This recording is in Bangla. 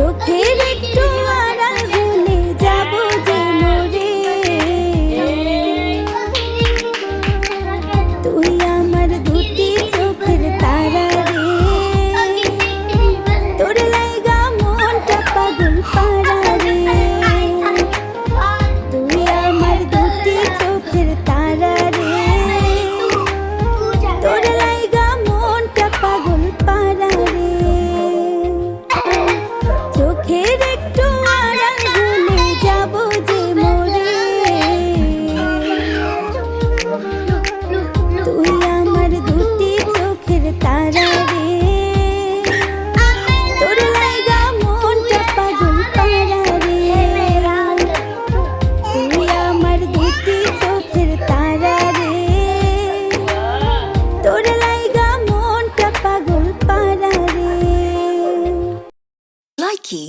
চোখের একটু আড়াল হলে যাব যে মরে। তুই আমার দুটি চোখের তারা রে, তোর লাইগা মনটা পাগল পারা রে। তুই আমার দুটি চোখের তারা রে, তোর লাইগা মনটা পাগল পারা রে। চোখের একটু আড়াল হলে যাব যে মরে। তুই আমার দুটি চোখের তারা রে, তোর লাইগা মনটা পাগল পারা রে। তুই আমার দুটি চোখের তারা রে, তোর লাইগা মনটা পাগল পারা রে। Likey